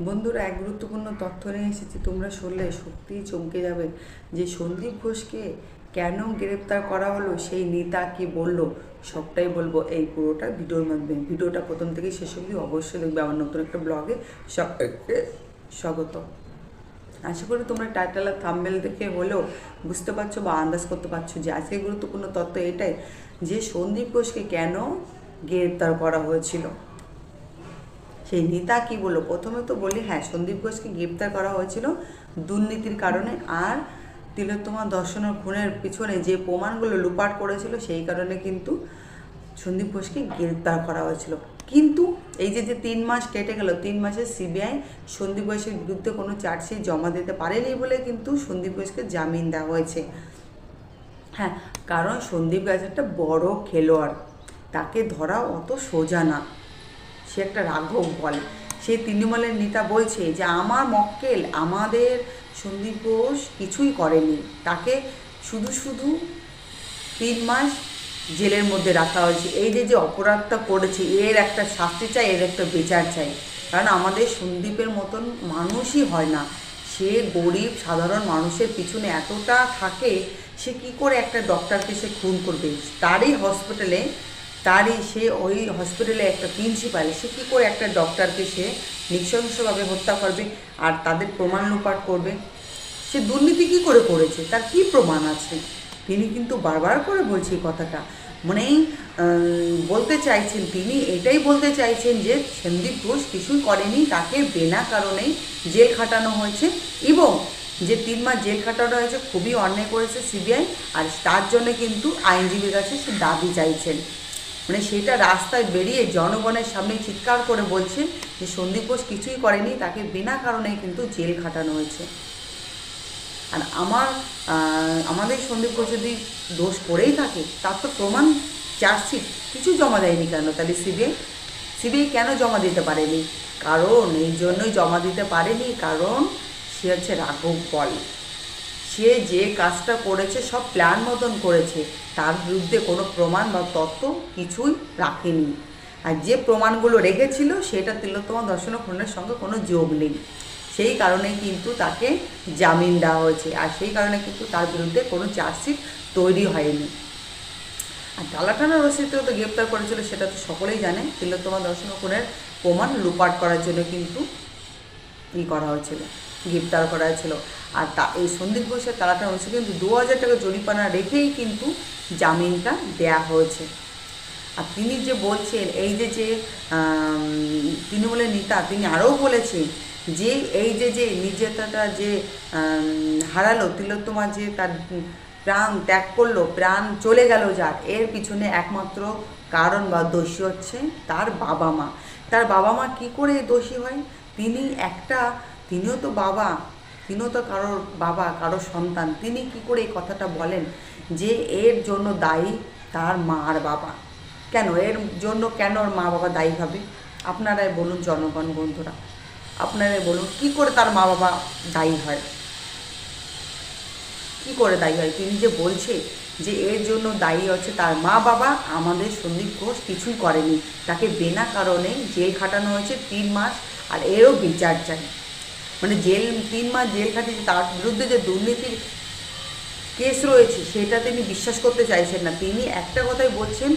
বন্ধুরা, এক গুরুত্বপূর্ণ তথ্য নিয়ে এসেছি। তোমরা শুনলে সত্যিই চমকে যাবে যে সন্দীপ ঘোষকে কেন গ্রেপ্তার করা হলো, সেই নেতা কি বলল, সবটাই বলবো এই পুরোটা ভিডিওর মাধ্যমে। ভিডিওটা প্রথম থেকে শেষ অবধি অবশ্যই দেখবে। আমার নতুন একটা ব্লগে সবাইকে স্বাগত। আশা করি তোমরা টাইটেল আর থাম্বনেল দেখে হলেও বুঝতে পারছো বা আন্দাজ করতে পারছো যে আজকে গুরুত্বপূর্ণ তথ্য এটাই যে সন্দীপ ঘোষকে কেন গ্রেপ্তার করা হয়েছিল। সেই নেতা কি বললো, প্রথমে তো বলি হ্যাঁ, সন্দীপ ঘোষকে গ্রেপ্তার করা হয়েছিল দুর্নীতির কারণে, আর তিলোত্তমা দর্শনের খুনের পিছনে যে প্রমাণগুলো লুপাট করেছিল সেই কারণে কিন্তু সন্দীপ ঘোষকে গ্রেপ্তার করা হয়েছিল। কিন্তু এই যে 3 মাস কেটে গেল, 3 মাসে সিবিআই সন্দীপ ঘোষের বিরুদ্ধে কোনো চার্জশিট জমা দিতে পারেনি বলে কিন্তু সন্দীপ ঘোষকে জামিন দেওয়া হয়েছে। হ্যাঁ, কারণ সন্দীপ ঘোষ একটা বড় খেলোয়াড়, তাকে ধরা অত সোজা না। সে একটা রাঘব বল। সেই তৃণমূলের নেতা বলছে যে আমার মক্কেল আমাদের সন্দীপ ঘোষ কিছুই করেনি, তাকে শুধু শুধু 3 মাস জেলের মধ্যে রাখা হয়েছে। এই যে যে অপরাধটা করেছে এর একটা শাস্তি চাই, এর একটা বিচার চাই। কারণ আমাদের সন্দীপের মতন মানুষই হয় না। সে গরিব সাধারণ মানুষের পিছনে এতটা থাকে, সে কি করে একটা ডক্টরকে সে খুন করবে? সে ওই হসপিটালে একটা প্রিন্সিপাল, সে কী করে একটা ডক্টরকে সে নৃশংসভাবে হত্যা করবে আর তাদের প্রমাণ লোপাট করবে? সে দুর্নীতি কী করে করেছে, তার কি প্রমাণ আছে? তিনি কিন্তু বারবার করে বলছে এই কথাটা, মানে বলতে চাইছেন, তিনি এটাই বলতে চাইছেন যে সন্দীপ ঘোষ কিছুই করেনি, তাকে বিনা কারণেই জেল খাটানো হয়েছে, এবং যে 3 মাস জেল খাটানো হয়েছে খুবই অন্যায় করেছে সিবিআই, আর তার জন্য কিন্তু আইনজীবীর কাছে সে দাবি চাইছেন। মানে সেটা রাস্তায় বেরিয়ে জনগণের সামনে চিৎকার করে বলছে যে সন্দীপ ঘোষ কিছুই করেনি, তাকে বিনা কারণেই কিন্তু জেল খাটানো হয়েছে। আর আমাদের সন্দীপ ঘোষ যদি দোষ করেই থাকে, তার তো প্রমাণ চার্জশিট কিছু জমা দেয়নি কেন? তাহলে সিবিআই কেন জমা দিতে পারেনি? কারণ এই জন্যই জমা দিতে পারেনি, কারণ সে হচ্ছে রাঘব বল। সে যে কাজটা করেছে সব প্ল্যান মতন করেছে, তার বিরুদ্ধে কোনো প্রমাণ বা তথ্য কিছুই রাখেনি। আর যে প্রমাণগুলো রেখেছিল সেটা তিলোত্তমা দর্শন খুনের সঙ্গে কোনো যোগ নেই। সেই কারণে কিন্তু তাকে জামিন দেওয়া হয়েছে, আর সেই কারণে কিন্তু তার বিরুদ্ধে কোনো চার্জশিট তৈরি হয়নি। আর টালাটানা রসিদও তো গ্রেপ্তার করেছিল, সেটা তো সকলেই জানে। তিলোত্তমা দর্শন খুনের প্রমাণ লুপাট করার জন্য কিন্তু করা হয়েছিল, গ্রেপ্তার করা হয়েছিল। আর এই সন্দীপ ঘোষের তালাটা হয়েছে কিন্তু 2000 টাকা জরিমানা রেখেই কিন্তু জামিনটা দেয়া হয়েছে। আর তিনি যে বলছেন, এই যে যে তৃণমূলের নেতা, তিনি আরও বলেছেন যে এই যে যে নির্যাতনটা যে হারালো তিলোত্তমা, যে তার প্রাণ ত্যাগ করলো, প্রাণ চলে গেল যার, এর পিছনে একমাত্র কারণ বা দোষী হচ্ছে তার বাবা মা। তার বাবা মা কী করে দোষী হয়? তিনিও তো বাবা, তিনিও তো কারোর বাবা, কারোর সন্তান। তিনি কি করে এই কথাটা বলেন যে এর জন্য দায়ী তার মা আর বাবা? কেন এর জন্য কেন ওর মা বাবা দায়ী হবে? আপনারাই বলুন, জনগণ বন্ধুরা, আপনারাই বলুন কি করে তার মা বাবা দায়ী হয়? কি করে দায়ী হয়? তিনি যে বলছে যে এর জন্য দায়ী হচ্ছে তার মা বাবা, আমাদের সন্দীপ ঘোষ কিছুই করেনি, তাকে বিনা কারণে জেল খাটানো হয়েছে 3 মাস, আর এরও বিচার চাই। মানে 3 মাস জেল খাটিয়েছে, তার বিরুদ্ধে যে দুর্নীতির কেস রয়েছে সেটা তিনি বিশ্বাস করতে চাইছেন না। তিনি একটা কথাই বলছেন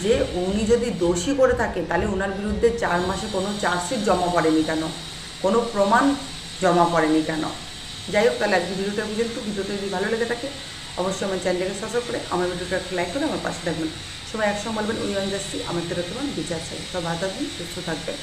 যে উনি যদি দোষী করে থাকেন তাহলে ওনার বিরুদ্ধে 4 মাসে কোনো চার্জশিট জমা পড়েনি কেন, কোনো প্রমাণ জমা পড়েনি কেন? যাই হোক, তাহলে আজকে ভিডিওটা পর্যন্ত। ভিডিওটা যদি ভালো লেগে থাকে অবশ্যই আমার চ্যানেলটাকে সাবস্ক্রাইব করে আমার ভিডিওটা একটা লাইক করে আমার পাশে থাকবেন। সবাই একসঙ্গে বলবেন উই অন জাস্টি, আমার তরফ তোমার বিচার চাই। সব ভালো থাকবেন, সুস্থ থাকবেন।